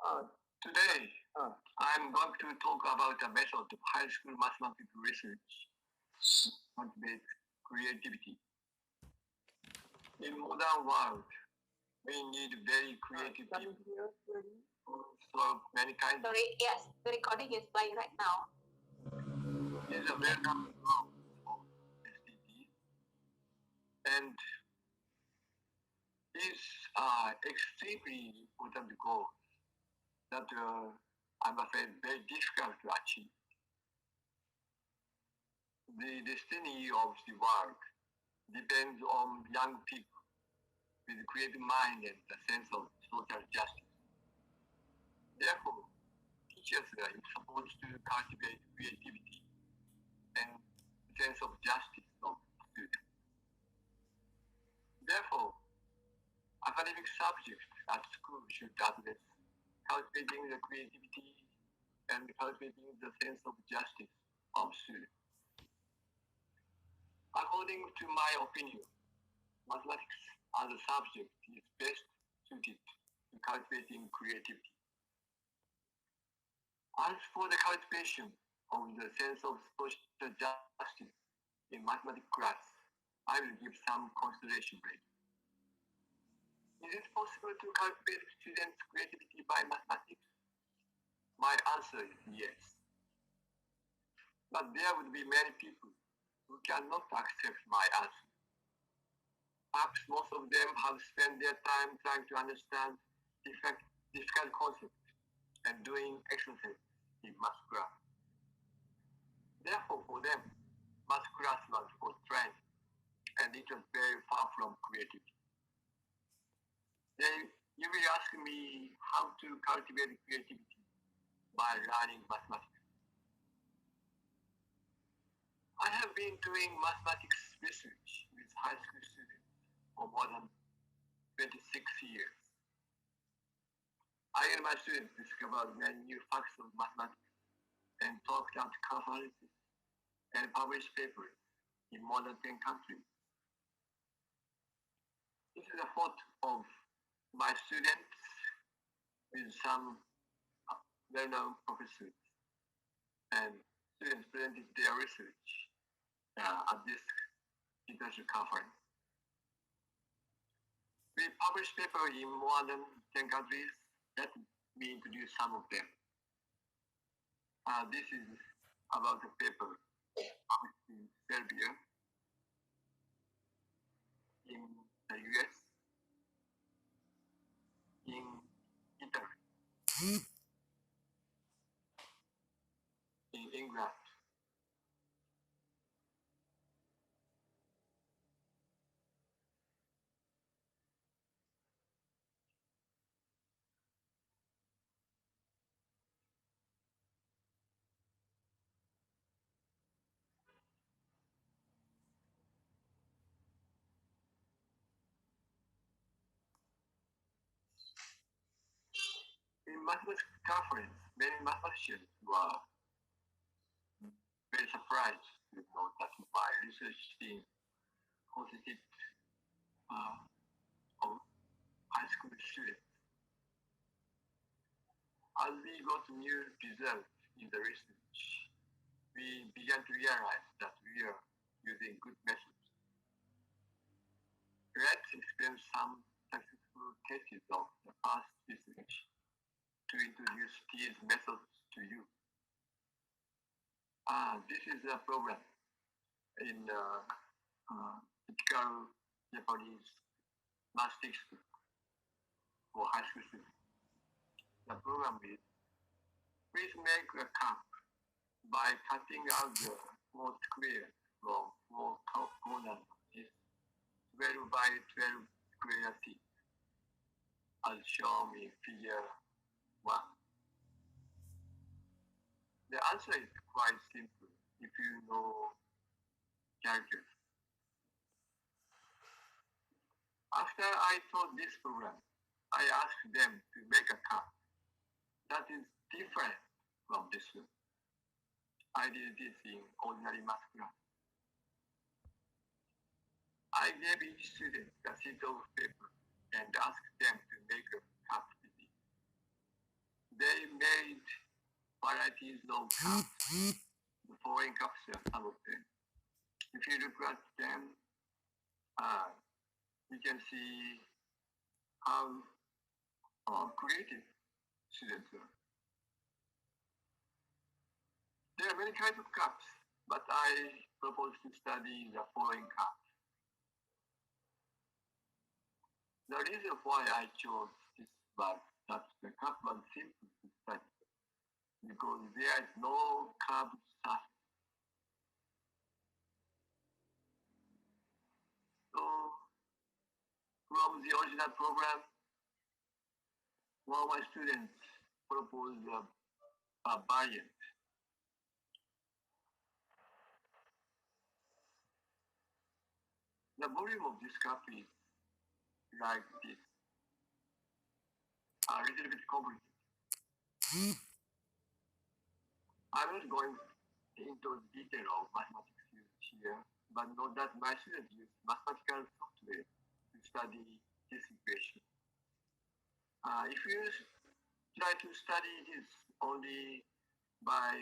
Today, I'm going to talk about the method of high school mathematics research, cultivate creativity. In modern world, we need very creative people who solve many kinds. Sorry, yes, the recording is playing right now. It is a welcome goal for STT, and these are extremely important goals that I'm afraid very difficult to achieve. The destiny of the world depends on young people with creative mind and a sense of social justice. Therefore, teachers are supposed to cultivate creativity and sense of justice of students. Therefore, academic subjects at school should address cultivating the creativity and cultivating the sense of justice of students. According to my opinion, mathematics as a subject is best suited to cultivating creativity. As for the cultivation of the sense of social justice in mathematics class, I will give some consideration later. Is it possible to cultivate students' creativity by mathematics? My answer is yes. But there would be many people who cannot accept my answer. Perhaps most of them have spent their time trying to understand difficult concepts and doing exercises in math class. Therefore, for them, math class was for training, and it was very far from creativity. Then you will ask me how to cultivate creativity by learning mathematics. I have been doing mathematics research with high school students for more than 26 years. I and my students discovered many new facts of mathematics and talked out conferences and published papers in more than 10 countries. This is a photo of my students with some well-known professors, and students presented their research at this international conference. We published papers in more than 10 countries. Let me introduce some of them. This is about a paper published in Serbia, in the US, in Italy, in England. In mathematics conference, many mathematicians were very surprised to know that my research team consisted of high school students. As we got new results in the research, we began to realize that we are using good methods. Let's explain some successful cases of the past research to introduce these methods to you. This is a program in typical Japanese math textbook for high school students. The program is, please make a cup by cutting out the four squares from four corners of this 12 by 12 square sheet, as shown in figure 1. The answer is quite simple if you know calculus. After I taught this program, I asked them to make a cup that is different from this one. I did this in ordinary math class. I gave each student a sheet of paper and asked them to make a cup with it. made varieties of cups, the foreign cups, some of them. If you look at them, you can see how creative students are. There are many kinds of cups, but I propose to study the foreign cups. The reason why I chose this was that the cup was simple to study because there is no curved surface. So, from the original program, one of my students proposed a variant. The volume of this cup is like this, a little bit complicated. I'm not going into the detail of mathematics used here, but know that my students use mathematical software to study this equation. If you try to study this only by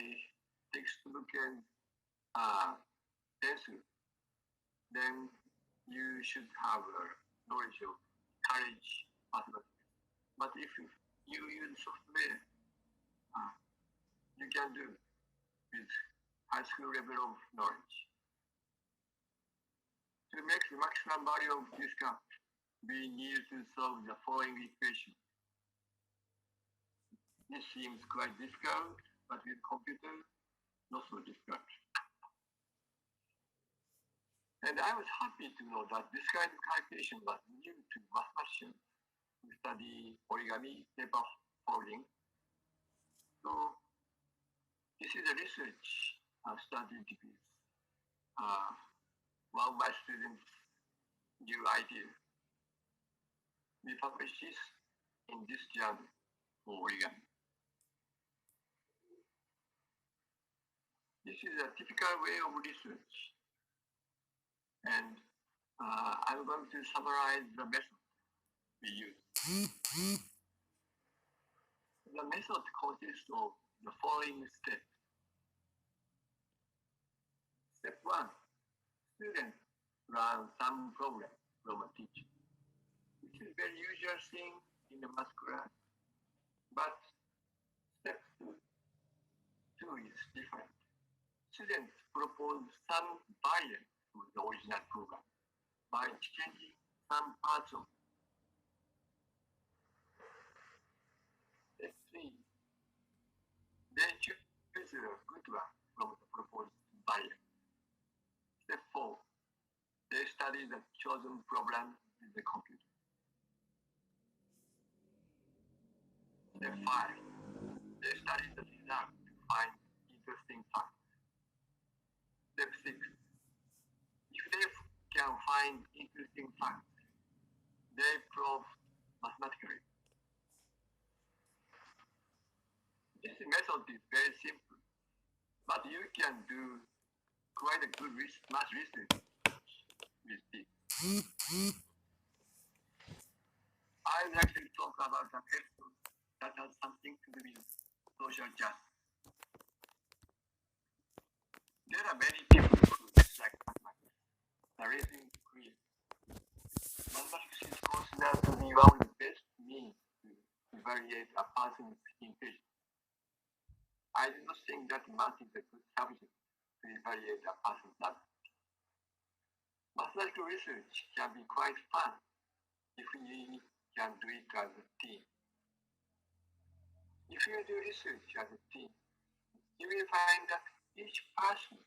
textbook and pencil, then you should have a knowledge of college mathematics. But if you use software, you can do with high school level of knowledge. To make the maximum value of this cup, we need to solve the following equation. This seems quite difficult, but with computer, not so difficult. And I was happy to know that this kind of calculation was new to mathematicians who study origami, paper folding. So this is a research studied with one of my students' new idea. We published this in this journal for origami. This is a typical way of research. And I'm going to summarize the method we use. The method consists of the following steps. Step 1, students run some program from a teacher. This is a very usual thing in the math class, but step 2 is different. Students propose some variant to the original program by changing some parts of it. Step 3, they choose a good one from the proposed variant. Step 4, they study the chosen problem with the computer. Step 5, they study the result to find interesting facts. Step 6, if they can find interesting facts, they prove mathematically. This method is very simple, but you can do quite a good math research with this. I would like to talk about an episode that has something to do with social justice. There are many people who dislike mathematics. The reason is clear. Mathematics is considered to be one of the best means to evaluate a person's intelligence. I do not think that math is a good subject to evaluate a person's ability. Mathematical research can be quite fun if we can do it as a team. If you do research as a team, you will find that each person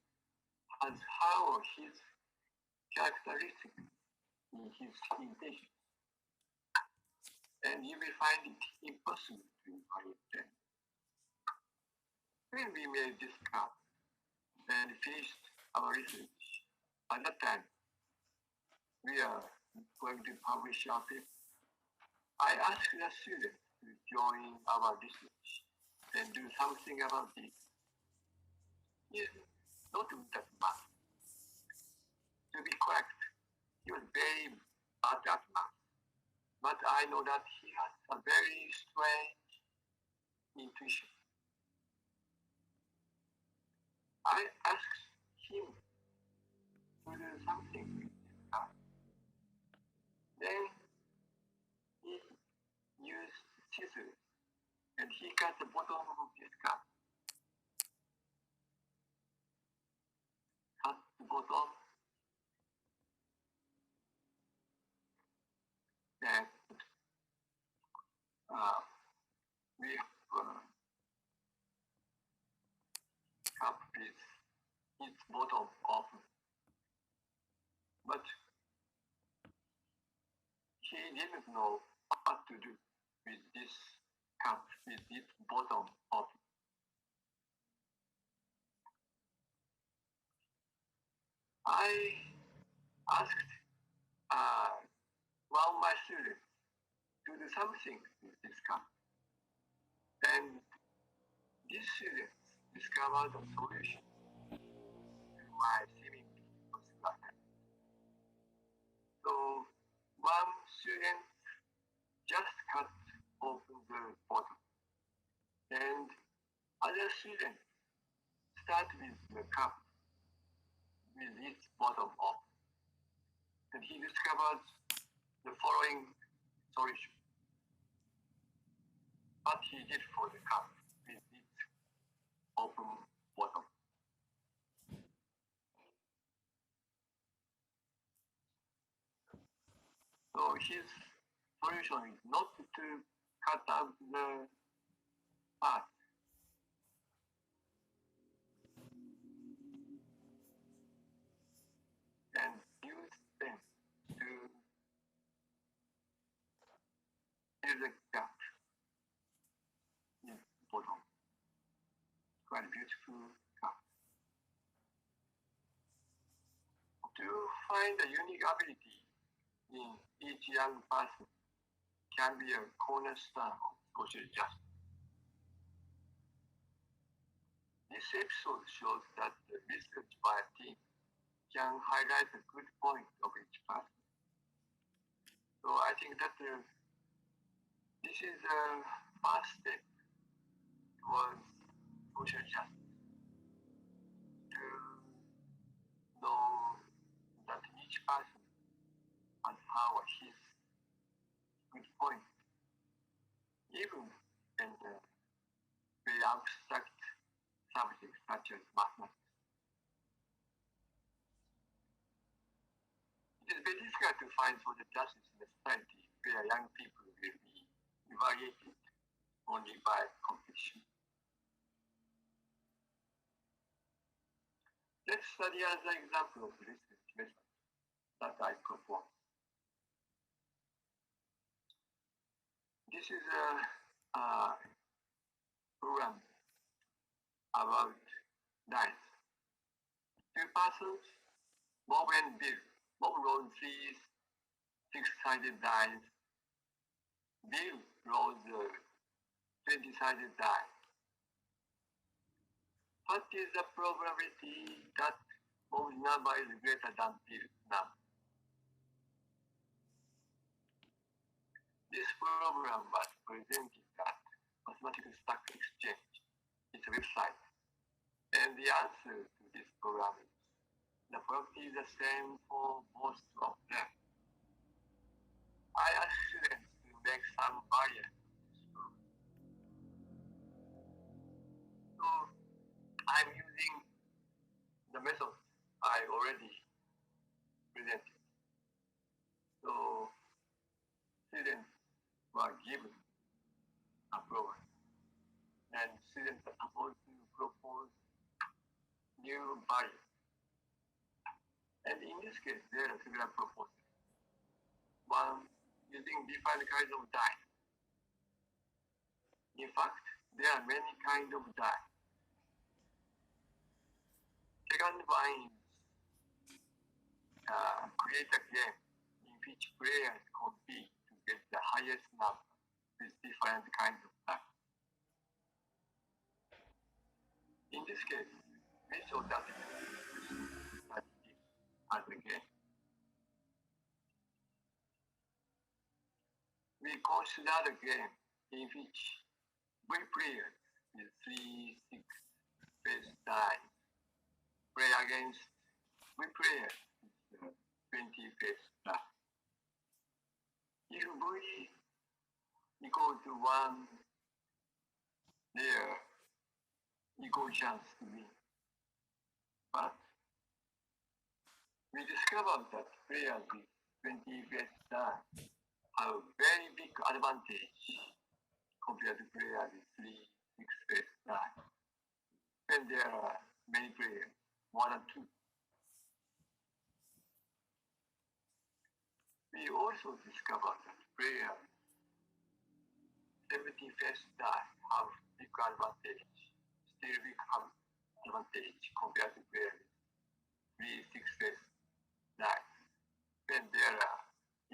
has her or his characteristics in his intention, and you will find it impossible to evaluate them. When we made this cup and finished our research, at that time, we are going to publish our paper. I asked the students to join our research and do something about this. He is not good at math. To be correct, he was very bad at math. But I know that he has a very strange intuition. I asked him to do something with his car. Then he used scissors and he cut the bottom of his car. Cut the bottom. Then we cup with its bottom open. But he didn't know what to do with this cup with its bottom open. I asked one of my students to do something with this cup. And this student discovered a solution to my seeming possibility. So one student just cut open the bottom, and other student start with the cup with its bottom up, and he discovered the following solution. What he did for the cup with its open bottom. So his solution is not to cut out the part, and use them to fill the gap in the bottom. Quite beautiful cup. To find a unique ability in each young person can be a cornerstone of social justice. This episode shows that the research by a team can highlight a good point of each person. So I think that this is a first step towards social justice, to know that each person has how his good point, even in the very abstract subjects such as mathematics. It is very difficult to find social justice in a society where young people will be evaluated only by competition. Let's study another example of research method that I propose. This is a program about dice. Two persons, Bob and Bill. Bob rolled three six-sided dice. Bill rolled a 20-sided die. What is the probability that Bob's number is greater than Bill's number? This program was presented at Mathematical Stock Exchange, its website. And the answer to this program is the probability is the same for both of them. I asked students to make some variants of this program. So I'm using the method I already presented. So students were given a program, and students are supposed to propose new variants. And in this case, there are several proposals. One, using different kinds of die. In fact, there are many kinds of die. Second one is create a game in which players compete to get the highest number with different kinds of die. In this case, we saw that as a game. We consider a game in which We players with 3, 6 face dice play against we players with 20 face dice. If V equal to 1, there equal chance to win. But we discovered that players with 20 face dice have a very big advantage compared to players with 3, 6 face dice. And there are many players, 1 and 2. We also discovered that players 70 face dice have big advantage, still big advantage compared to players 3, 6 face dice. Then there are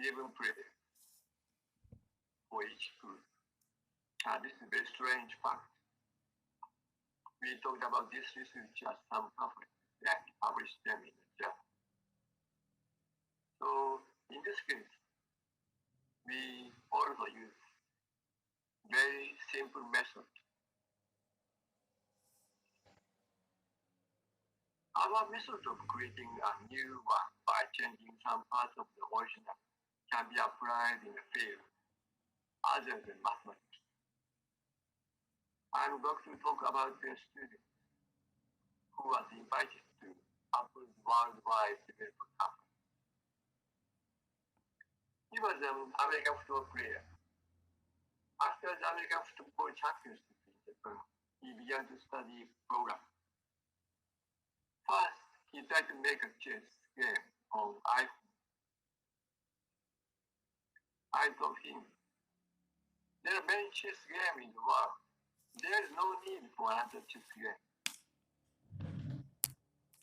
11 players for each group. This is a very strange fact. We talked about this research at some conference and published them in the journal. So in this case, we also use very simple method. Our method of creating a new one by changing some parts of the original can be applied in a field other than mathematics. I'm going to talk about the student who was invited to Apple's worldwide development conference. He was an American football player. After the American Football Championship in Japan, he began to study programming. First, he tried to make a chess game on iPhone. I told him, there are many chess games in the world. There is no need for another chess game.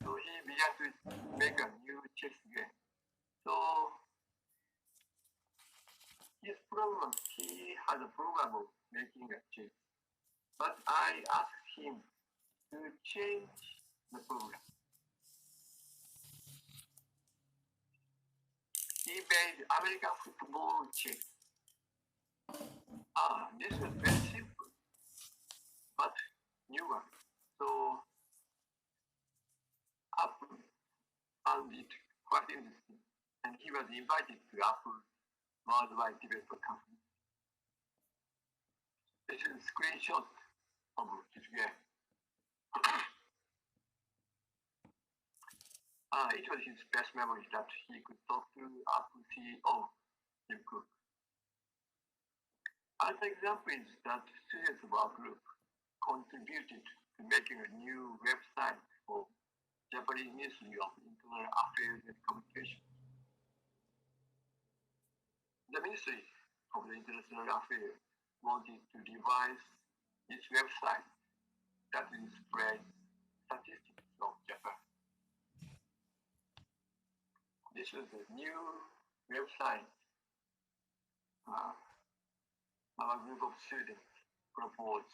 So he began to make a new chess game. So he had a program of making a chess. But I asked him to change the program. He made American football chess. This was very simple, but new one. So Apple found it quite interesting, and he was invited to Apple Worldwide Developer Conference. This is a screenshot of his game. It was his best memory that he could talk to Apple CEO, Tim Cook. Another example is that students of our group contributed to making a new website for Japanese Ministry of Internal Affairs and Communication. The Ministry of the International Affairs wanted to devise its website that displays statistics of Japan. This was a new website our group of students proposed.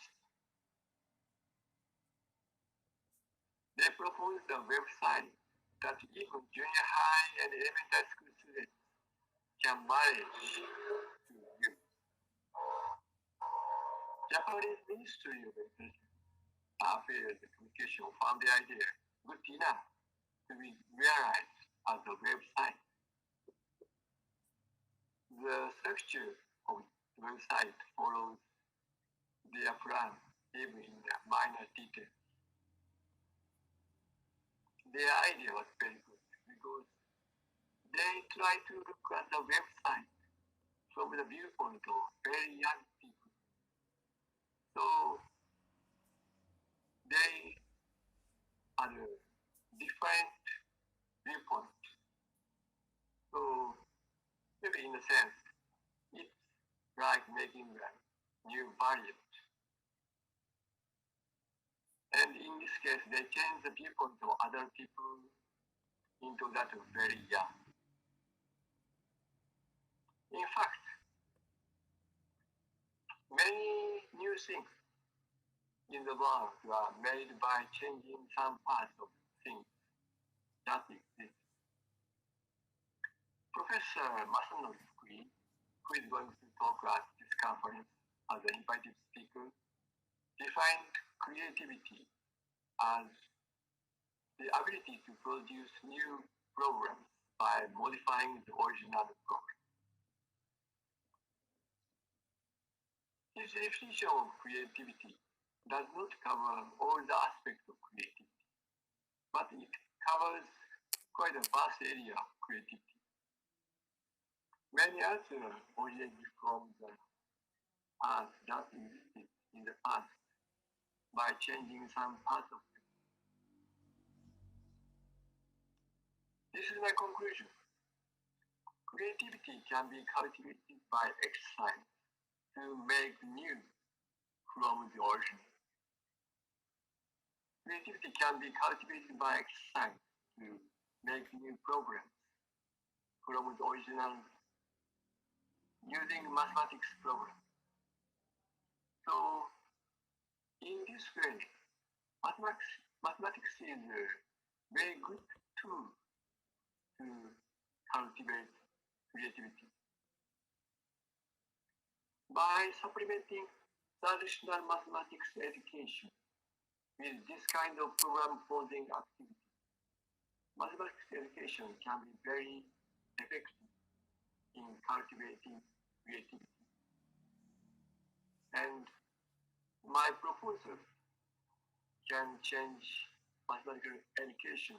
They proposed a website that even junior high and elementary school students can manage to use. Japanese Ministry of International Affairs and Communication found the idea good enough to be realized as a website. The structure of the website follows their plan, even in the minor details. Their idea was very good because they try to look at the website from the viewpoint of very young people. So they had a different viewpoint. So maybe in a sense, it's like making a new variant. And in this case, they change the viewpoint of other people into that very young. In fact, many new things in the world are made by changing some parts of things that exist. Professor Masanori Fukui, who is going to talk at this conference as an invited speaker, defined creativity as the ability to produce new programs by modifying the original program. This definition of creativity does not cover all the aspects of creativity, but it covers quite a vast area of creativity. Many answers originated from the art that existed in the past by changing some parts of it. This is my conclusion. Creativity can be cultivated by exercise to make new from the original. Creativity can be cultivated by exercise to make new programs from the original using mathematics programs. So, in this way, mathematics is a very good tool to cultivate creativity. By supplementing traditional mathematics education with this kind of program solving activity, mathematics education can be very effective in cultivating creativity. And my proposal can change mathematical education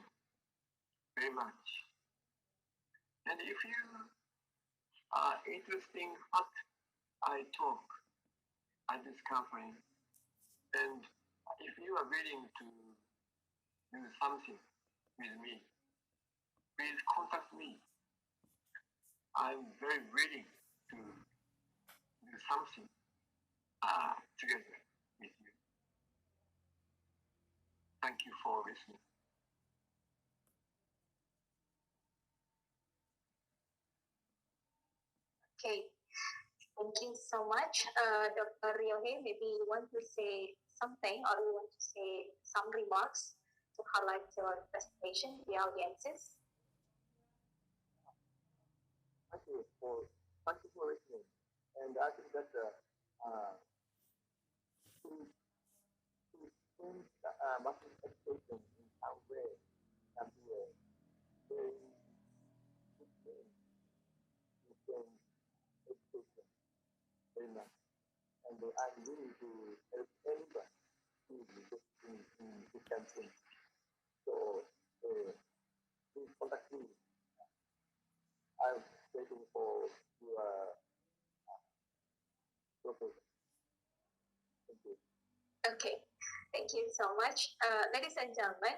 very much. And if you are interested in what I talk at this conference, and if you are willing to do something with me, please contact me. I'm very willing to do something together with you. Thank you for listening. Okay, thank you so much, Dr. Ryohei. Maybe you want to say something, or you want to say some remarks to highlight your presentation to the audiences. Thank you for listening. And I think that to change mathematics education in some way can be a very good thing to change education very much. And I'm willing to help anyone who is interested in this kind of thing. So please contact me. I'm waiting for your proposal. Thank you. Okay, thank you so much. Ladies and gentlemen,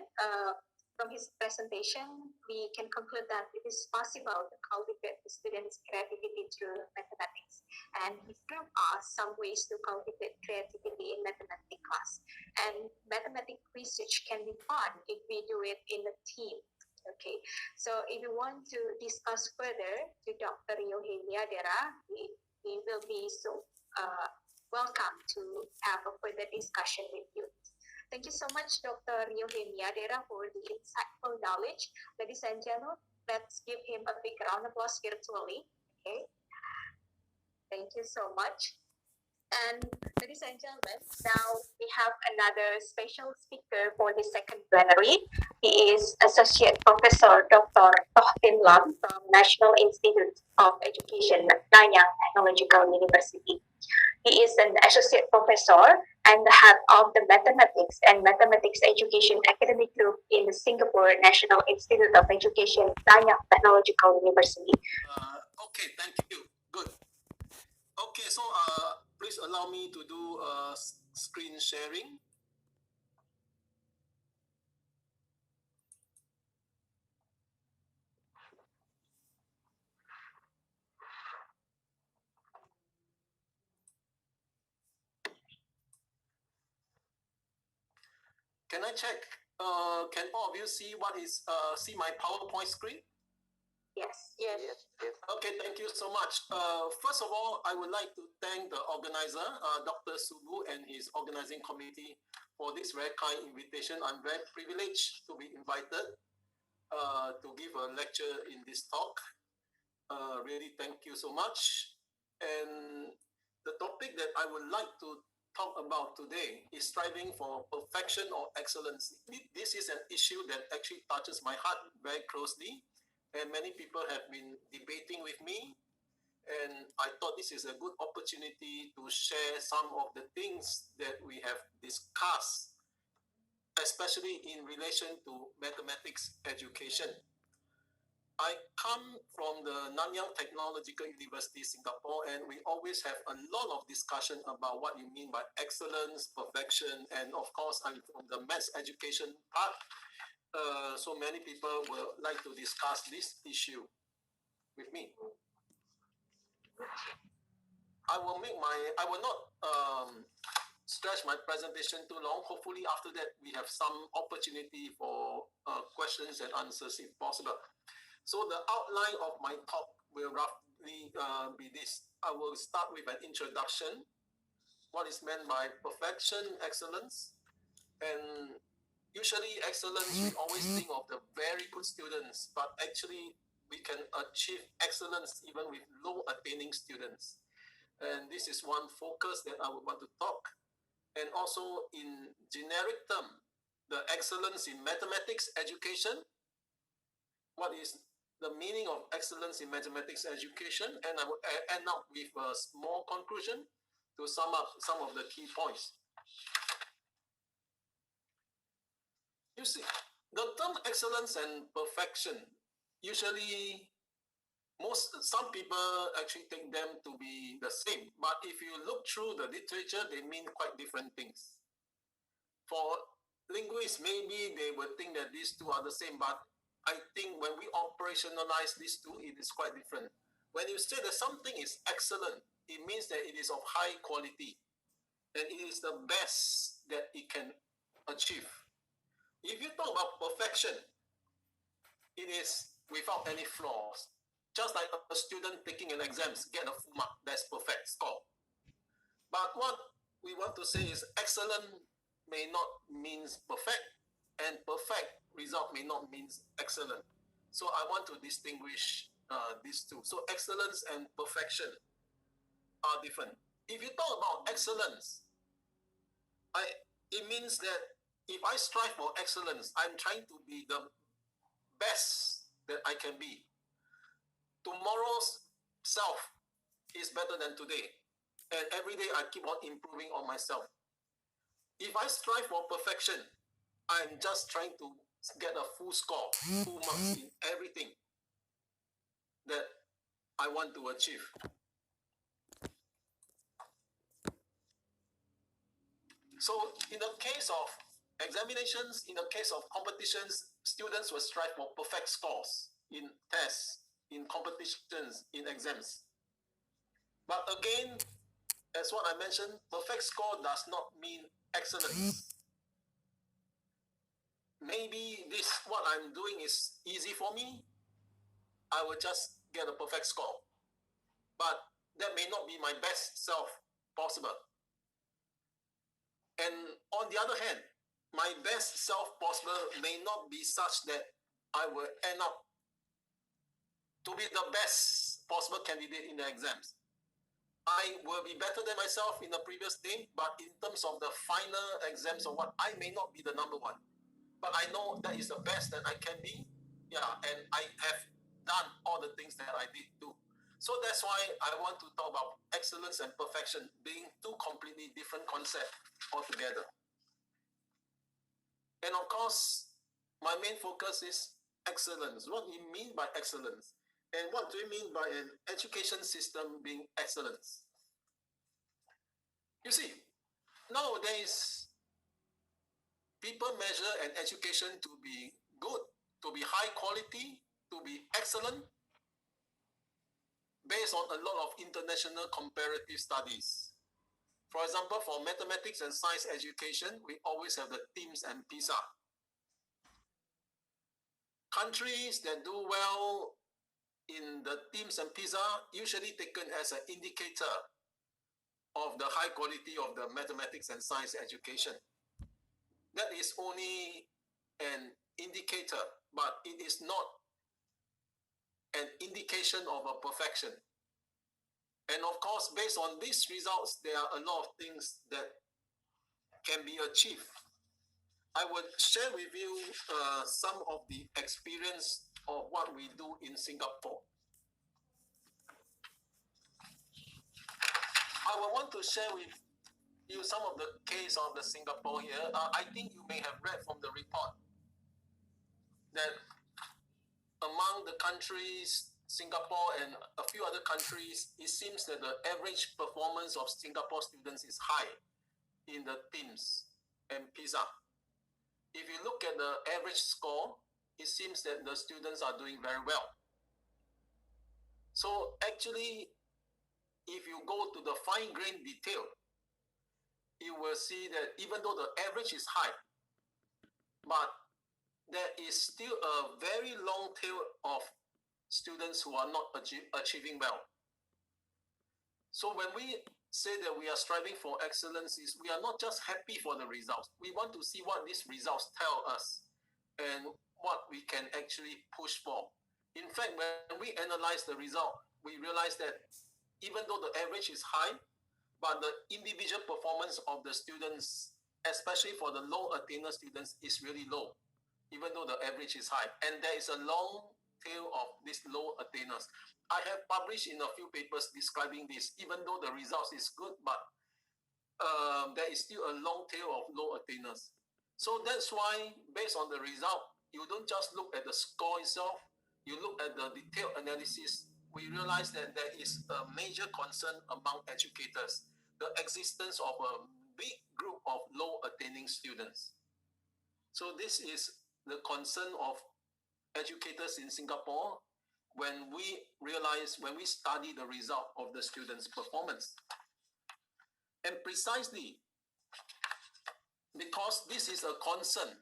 from his presentation, we can conclude that it is possible to cultivate the students' creativity through mathematics. And he gave us some ways to cultivate creativity in mathematics class. And mathematics research can be fun if we do it in a team. Okay, so if you want to discuss further to Dr. Ryohei Miyadera, he will be so welcome to have a further discussion with you. Thank you so much, Dr. Ryohei Miyadera, for the insightful knowledge. Ladies and gentlemen, let's give him a big round of applause virtually. Okay. Thank you so much. And ladies and gentlemen, now we have another special speaker for the second plenary. He is Associate Professor Dr. Thoe from National Institute of Education, Nanyang Technological University. He is an associate professor and the head of the Mathematics and Mathematics Education Academic Group in the Singapore National Institute of Education, Nanyang Technological University. Okay, thank you. Good. Okay, so please allow me to do screen sharing. Can I check? Can all of you see what is see my PowerPoint screen? Yes. Okay, thank you so much. First of all, I would like to thank the organizer, Dr. Subu, and his organizing committee for this very kind invitation. I'm very privileged to be invited to give a lecture in this talk. Really, thank you so much. And the topic that I would like to talk about today is striving for perfection or excellence. This is an issue that actually touches my heart very closely, and many people have been debating with me, and I thought this is a good opportunity to share some of the things that we have discussed, especially in relation to mathematics education. I come from the Nanyang Technological University, Singapore, and we always have a lot of discussion about what you mean by excellence, perfection, and of course, I'm from the maths education part. So many people will like to discuss this issue with me. I will not stretch my presentation too long. Hopefully after that, we have some opportunity for questions and answers if possible. So the outline of my talk will roughly be this. I will start with an introduction, what is meant by perfection, excellence. And usually excellence, we always think of the very good students, but actually we can achieve excellence even with low attaining students. And this is one focus that I would want to talk. And also in generic term, the excellence in mathematics education, what is the meaning of excellence in mathematics education, and I will end up with a small conclusion to sum up some of the key points. You see, the term excellence and perfection, usually some people actually take them to be the same, but if you look through the literature, they mean quite different things. For linguists, maybe they would think that these two are the same, but I think when we operationalize these two, it is quite different. When you say that something is excellent, it means that it is of high quality, and it is the best that it can achieve. If you talk about perfection, it is without any flaws. Just like a student taking an exam, get a full mark, that's perfect score. But what we want to say is excellent may not mean perfect, and perfect result may not mean excellent. So I want to distinguish these two. So excellence and perfection are different. If you talk about excellence, it means that if I strive for excellence, I'm trying to be the best that I can be. Tomorrow's self is better than today. And every day I keep on improving on myself. If I strive for perfection, I'm just trying to get a full score, full marks in everything that I want to achieve. So in the case of examinations, in the case of competitions, students will strive for perfect scores in tests, in competitions, in exams. But again, as what I mentioned, perfect score does not mean excellence. Maybe what I'm doing is easy for me, I will just get a perfect score. But that may not be my best self possible. And on the other hand, my best self possible may not be such that I will end up to be the best possible candidate in the exams. I will be better than myself in the previous day, but in terms of the final exams or what, I may not be the number one. But I know that is the best that I can be. Yeah, and I have done all the things that I did do. So that's why I want to talk about excellence and perfection being two completely different concepts altogether. And of course, my main focus is excellence. What do you mean by excellence? And what do you mean by an education system being excellence? You see, nowadays, people measure an education to be good, to be high quality, to be excellent, based on a lot of international comparative studies. For example, for mathematics and science education, we always have the TIMSS and PISA. Countries that do well in the TIMSS and PISA usually taken as an indicator of the high quality of the mathematics and science education. That is only an indicator, but it is not an indication of a perfection. And of course, based on these results, there are a lot of things that can be achieved, I would share with you some of the experience of what we do in Singapore. I would want to share with you some of the case of the Singapore here. I think you may have read from the report that among the countries, Singapore and a few other countries, it seems that the average performance of Singapore students is high in the TIMSS and PISA. If you look at the average score, it seems that the students are doing very well. So actually, if you go to the fine-grained detail, you will see that even though the average is high, but there is still a very long tail of students who are not achieving well. So when we say that we are striving for excellence, we are not just happy for the results. We want to see what these results tell us and what we can actually push for. In fact, when we analyze the result, we realize that even though the average is high, but the individual performance of the students, especially for the low attainer students, is really low, even though the average is high. And there is a long tail of these low attainers. I have published in a few papers describing this, even though the results is good, but there is still a long tail of low attainers. So that's why, based on the result, you don't just look at the score itself, you look at the detailed analysis. We realize that there is a major concern among educators, the existence of a big group of low attaining students. So this is the concern of educators in Singapore when we study the result of the students' performance. And precisely because this is a concern,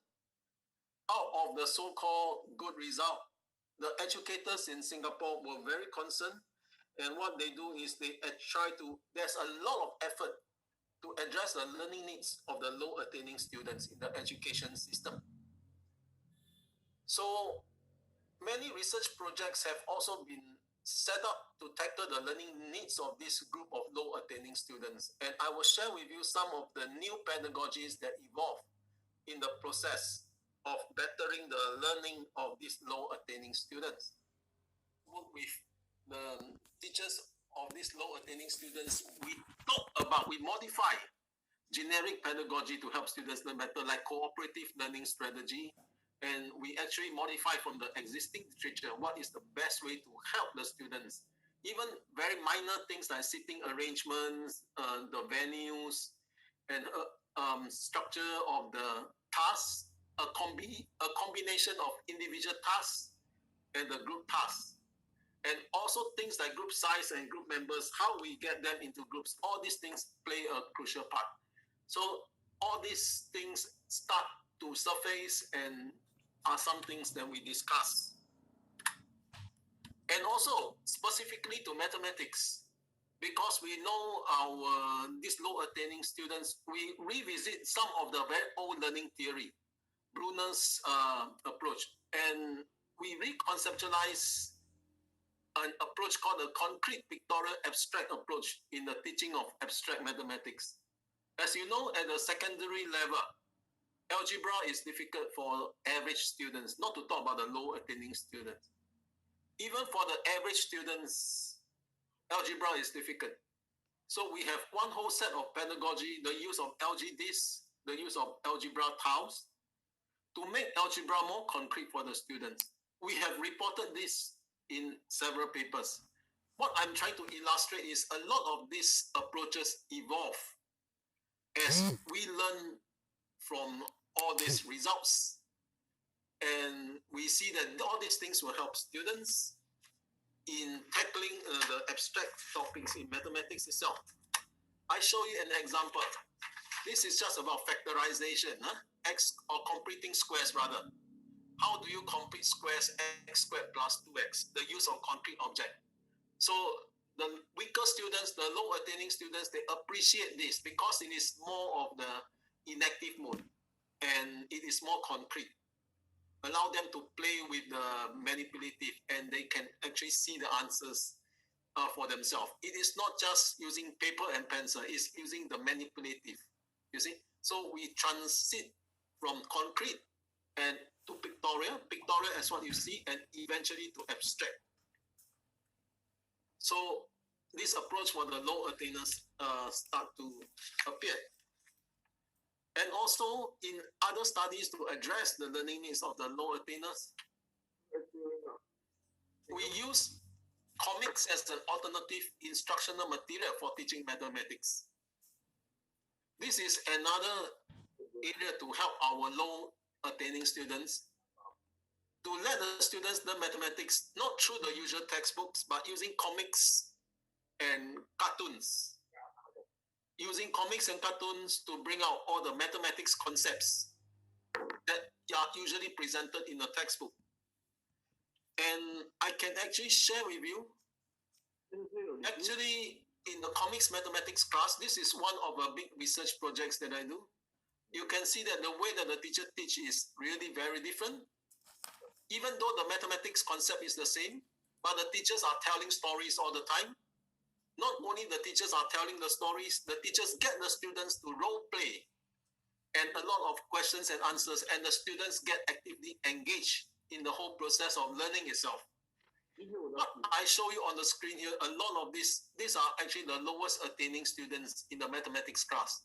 out of the so-called good result, the educators in Singapore were very concerned, and what they do is they there's a lot of effort to address the learning needs of the low attaining students in the education system. So many research projects have also been set up to tackle the learning needs of this group of low attaining students. And I will share with you some of the new pedagogies that evolve in the process of bettering the learning of these low attaining students. Work with the teachers of these low attaining students, we modify generic pedagogy to help students learn better, like cooperative learning strategy. And we actually modify from the existing literature what is the best way to help the students. Even very minor things like seating arrangements, the venues, and structure of the tasks, a combination of individual tasks and the group tasks. And also things like group size and group members, how we get them into groups. All these things play a crucial part. So all these things start to surface and are some things that we discuss. And also specifically to mathematics, because we know these low attaining students, we revisit some of the very old learning theory, Bruner's approach, and we reconceptualize an approach called the concrete pictorial abstract approach in the teaching of abstract mathematics. As you know, at the secondary level, algebra is difficult for average students, not to talk about the low attaining students. Even for the average students, algebra is difficult. So we have one whole set of pedagogy, the use of LGDs, the use of algebra tiles, to make algebra more concrete for the students. We have reported this in several papers. What I'm trying to illustrate is a lot of these approaches evolve as we learn from all these results. And we see that all these things will help students in tackling the abstract topics in mathematics itself. I show you an example. This is just about factorization, x or completing squares rather. How do you complete squares x squared plus 2x, the use of concrete object? So the weaker students, the low attaining students, they appreciate this because it is more of the inactive mode and it is more concrete. Allow them to play with the manipulative and they can actually see the answers for themselves. It is not just using paper and pencil, it's using the manipulative. you see. So we transit from concrete and to pictorial as what you see, and eventually to abstract. So this approach for the low attainers start to appear. And also in other studies to address the learning needs of the low attainers, we use comics as an alternative instructional material for teaching mathematics. This is another area to help our low attaining students, to let the students learn mathematics not through the usual textbooks, but using comics and cartoons. Using comics and cartoons to bring out all the mathematics concepts that are usually presented in the textbook. And I can actually share with you, actually in the comics mathematics class, this is one of the big research projects that I do. You can see that the way that the teacher teaches is really very different. Even though the mathematics concept is the same, but the teachers are telling stories all the time. Not only the teachers are telling the stories, the teachers get the students to role play and a lot of questions and answers, and the students get actively engaged in the whole process of learning itself. What I show you on the screen here, a lot of these are actually the lowest attaining students in the mathematics class.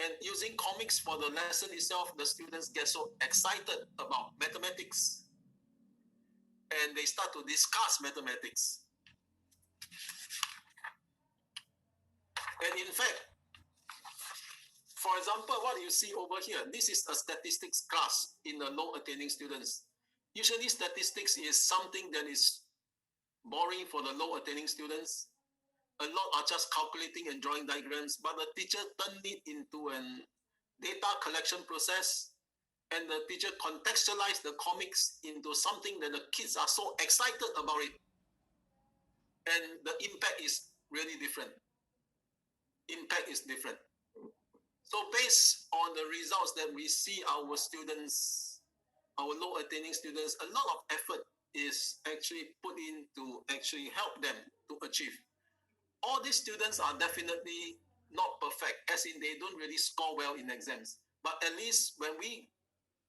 And using comics for the lesson itself, the students get so excited about mathematics. And they start to discuss mathematics. And in fact, for example, what you see over here, this is a statistics class in the low attaining students. Usually statistics is something that is boring for the low attaining students. A lot are just calculating and drawing diagrams, but the teacher turned it into a data collection process, and the teacher contextualized the comics into something that the kids are so excited about it. And the impact is really different. Impact is different. So based on the results that we see our students, our low attaining students, a lot of effort is actually put in to actually help them to achieve. All these students are definitely not perfect, as in they don't really score well in exams. But at least when we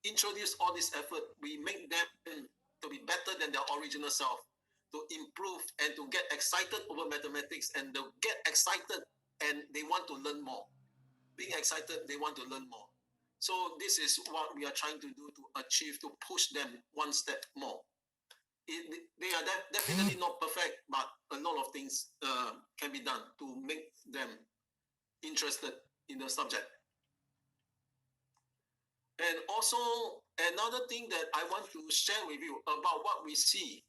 introduce all this effort, we make them to be better than their original self, to improve and to get excited over mathematics, and to get excited and they want to learn more. Being excited, they want to learn more. So this is what we are trying to do to achieve, to push them one step more. They are definitely not perfect, but a lot of things can be done to make them interested in the subject. And also, another thing that I want to share with you about what we see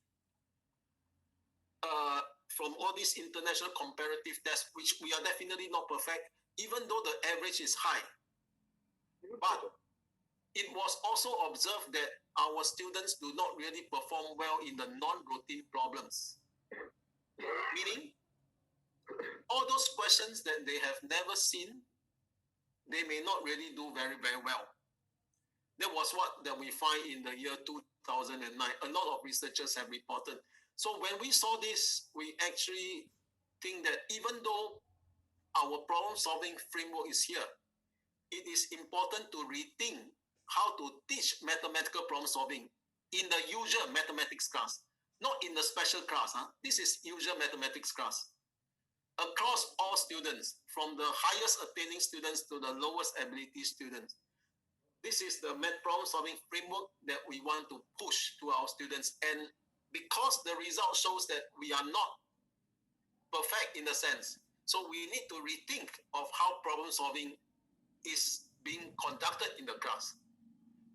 from all these international comparative tests, which we are definitely not perfect, even though the average is high. But it was also observed that our students do not really perform well in the non-routine problems. Meaning, all those questions that they have never seen, they may not really do very, very well. That was what that we find in the year 2009. A lot of researchers have reported. So when we saw this, we actually think that even though our problem-solving framework is here, it is important to rethink how to teach mathematical problem-solving in the usual mathematics class, not in the special class. This is usual mathematics class. Across all students, from the highest attaining students to the lowest ability students. This is the math problem-solving framework that we want to push to our students. And because the result shows that we are not perfect in a sense, so we need to rethink of how problem-solving is being conducted in the class.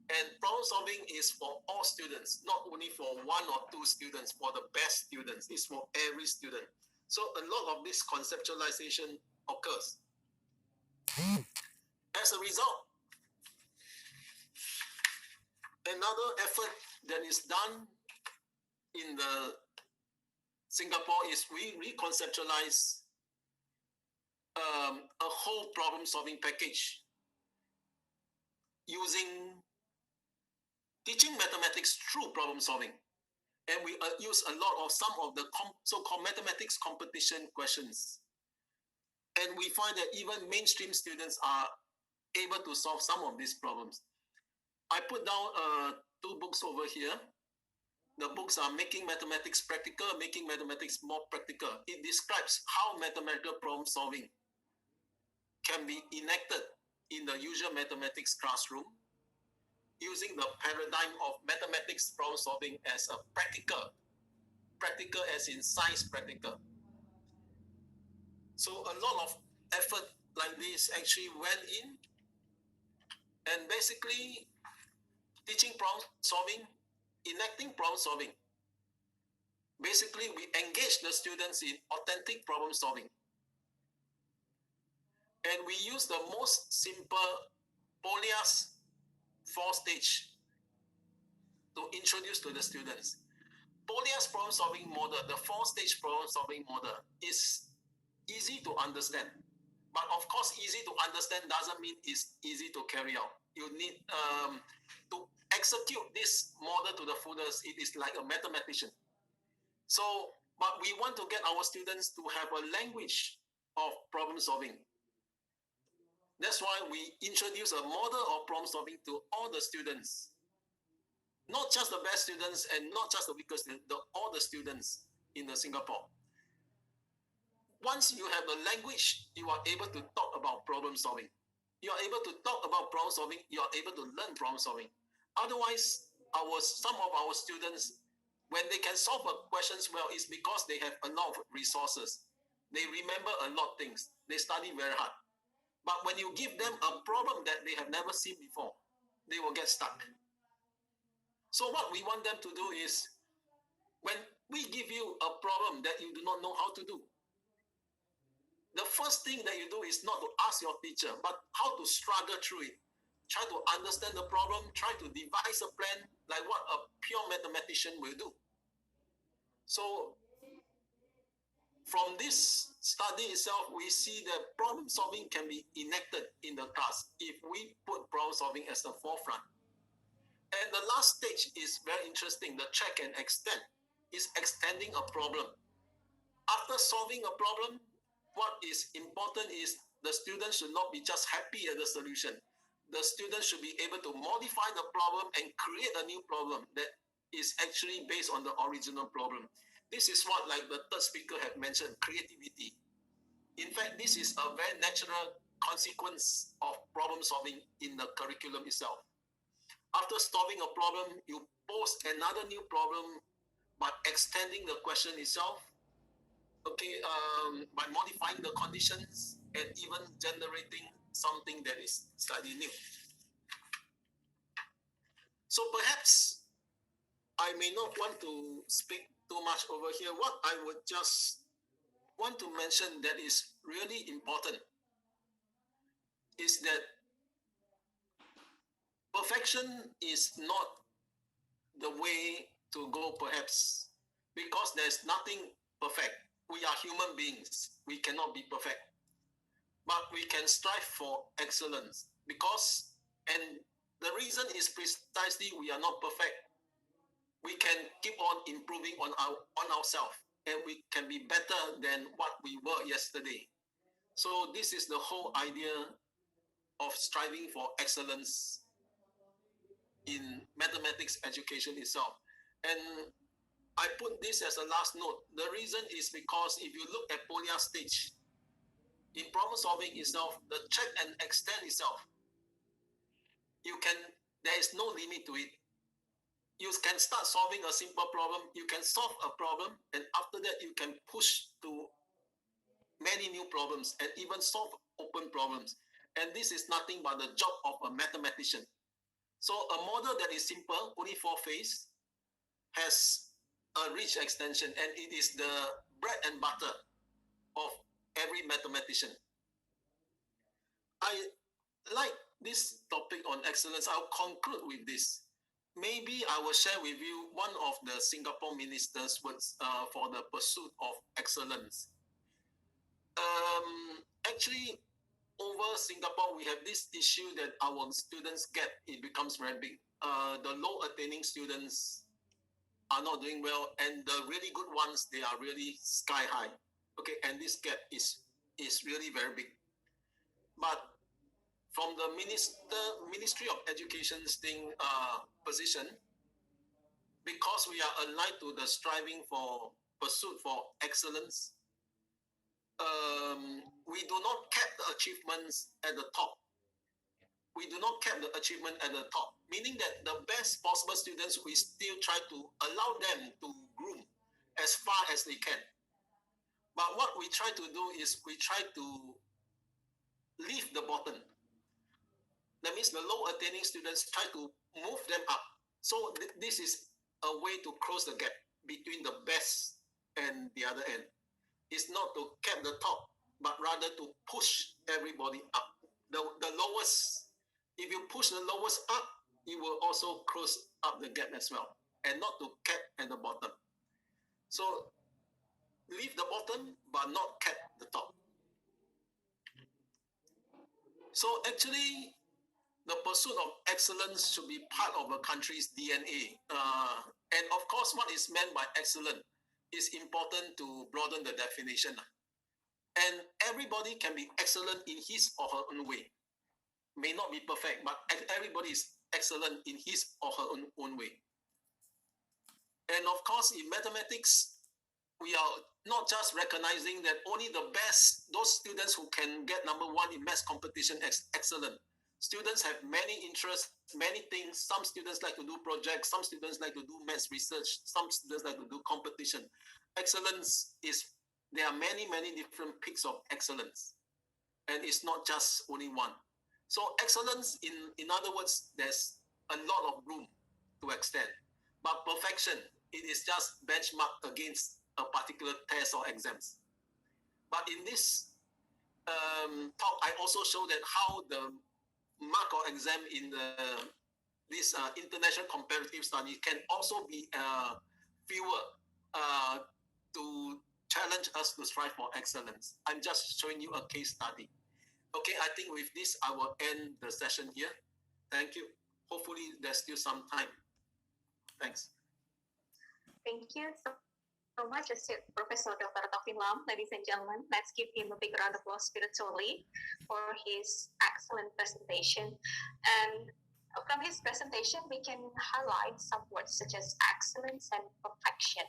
And problem-solving is for all students, not only for one or two students, for the best students. It's for every student. So a lot of this conceptualization occurs. As a result, another effort that is done in the Singapore is we reconceptualize a whole problem-solving package using teaching mathematics through problem-solving. And we use a lot of some of the so-called mathematics competition questions. And we find that even mainstream students are able to solve some of these problems. I put down 2 books over here. The books are Making Mathematics Practical, Making Mathematics More Practical. It describes how mathematical problem solving can be enacted in the usual mathematics classroom using the paradigm of mathematics problem solving as a practical as in science practical. So a lot of effort like this actually went in, and basically teaching problem solving, enacting problem solving. Basically, we engage the students in authentic problem solving. And we use the most simple Polias 4-stage to introduce to the students. Polias problem solving model, the 4-stage problem solving model, is easy to understand. But of course, easy to understand doesn't mean it's easy to carry out. You need to execute this model to the fullest. It is like a mathematician. So, but we want to get our students to have a language of problem solving. That's why we introduce a model of problem solving to all the students. Not just the best students and not just the weaker students, all the students in Singapore. Once you have the language, you are able to talk about problem solving. You are able to talk about problem solving, you are able to learn problem solving. Otherwise, some of our students, when they can solve questions well, it's because they have a lot of resources. They remember a lot of things. They study very hard. But when you give them a problem that they have never seen before, they will get stuck. So what we want them to do is, when we give you a problem that you do not know how to do, the first thing that you do is not to ask your teacher, but how to struggle through it. Try to understand the problem, try to devise a plan like what a pure mathematician will do. So from this study itself, we see that problem solving can be enacted in the class if we put problem solving as the forefront. And the last stage is very interesting. The check and extend is extending a problem. After solving a problem, what is important is the student should not be just happy at the solution. The student should be able to modify the problem and create a new problem that is actually based on the original problem. This is what, like the third speaker had mentioned, creativity. In fact, this is a very natural consequence of problem solving in the curriculum itself. After solving a problem, you pose another new problem by extending the question itself, by modifying the conditions and even generating something that is slightly new. So perhaps I may not want to speak too much over here. What I would just want to mention that is really important is that perfection is not the way to go, perhaps, because there's nothing perfect. We are human beings. We cannot be perfect. But we can strive for excellence because, and the reason is precisely we are not perfect. We can keep on improving on ourselves, and we can be better than what we were yesterday. So this is the whole idea of striving for excellence in mathematics education itself. And I put this as a last note. The reason is because if you look at Polia stage, in problem solving itself, the check and extend itself, there is no limit to it. You can start solving a simple problem, you can solve a problem, and after that you can push to many new problems and even solve open problems. And this is nothing but the job of a mathematician. So a model that is simple, only 4 phases, has a rich extension, and it is the bread and butter of every mathematician. I like this topic on excellence. I'll conclude with this. Maybe I will share with you one of the Singapore minister's words for the pursuit of excellence. Actually, over Singapore, we have this issue that our students get, it becomes very big. The low attaining students are not doing well, and the really good ones, they are really sky high. Okay, and this gap is really very big. But from the Ministry of Education's position, because we are aligned to the striving for pursuit for excellence, we do not cap the achievements at the top. We do not cap the achievement at the top, meaning that the best possible students, we still try to allow them to groom as far as they can. But what we try to do is we try to leave the bottom. That means the low attaining students, try to move them up. So this is a way to close the gap between the best and the other end. It's not to cap the top, but rather to push everybody up. The lowest, if you push the lowest up, it will also close up the gap as well, and not to cap at the bottom. So leave the bottom, but not cap the top. So actually, the pursuit of excellence should be part of a country's DNA. And of course, what is meant by excellent is important to broaden the definition. And everybody can be excellent in his or her own way. May not be perfect, but everybody is excellent in his or her own way. And of course, in mathematics, we are not just recognizing that only the best, those students who can get #1 in maths competition, excellent. Students have many interests, many things. Some students like to do projects, some students like to do maths research, some students like to do competition. Excellence is, there are many, many different peaks of excellence. And it's not just only one. So excellence, in other words, there's a lot of room to extend. But perfection, it is just benchmarked against a particular test or exams. But in this talk, I also show that how the mark or exam in this international comparative study can also be fuel to challenge us to strive for excellence. I'm just showing you a case study. Okay, I think with this, I will end the session here. Thank you. Hopefully, there's still some time. Thanks. Thank you so much, Professor Dr. Thoe Lam. Ladies and gentlemen, let's give him a big round of applause spiritually for his excellent presentation. And from his presentation, we can highlight some words such as excellence and perfection.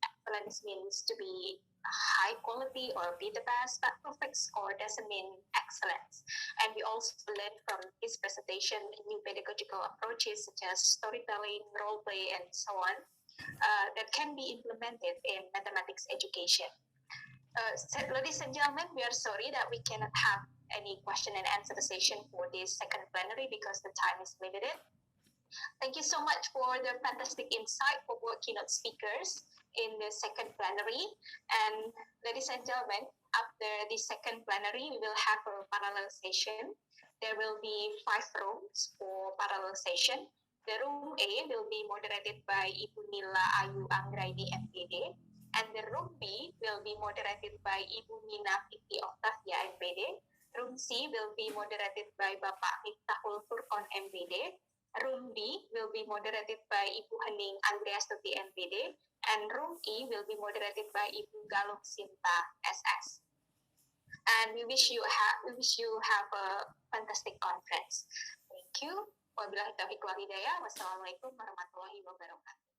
Excellence means to be high quality or be the best, but perfect score doesn't mean excellence. And we also learned from his presentation new pedagogical approaches such as storytelling, role play, and so on, that can be implemented in mathematics education. Ladies and gentlemen, we are sorry that we cannot have any question and answer session for this second plenary because the time is limited. Thank you so much for the fantastic insight for both keynote speakers in the second plenary. And ladies and gentlemen, after the second plenary, we will have a parallel session. There will be 5 rooms for parallel session. The room A will be moderated by Ibu Nila Ayu Anggraini MPD, and the room B will be moderated by Ibu Mina Fiti Octavia MPD. Room C will be moderated by Bapak Miftahul Furqon MPD. Room B will be moderated by Ibu Hening Andreastuti MPD, and room E will be moderated by Ibu Galung Sinta SS. And we wish you have a fantastic conference. Thank you. Wabillahi taufiq wal hidayah. Wassalamualaikum warahmatullahi wabarakatuh.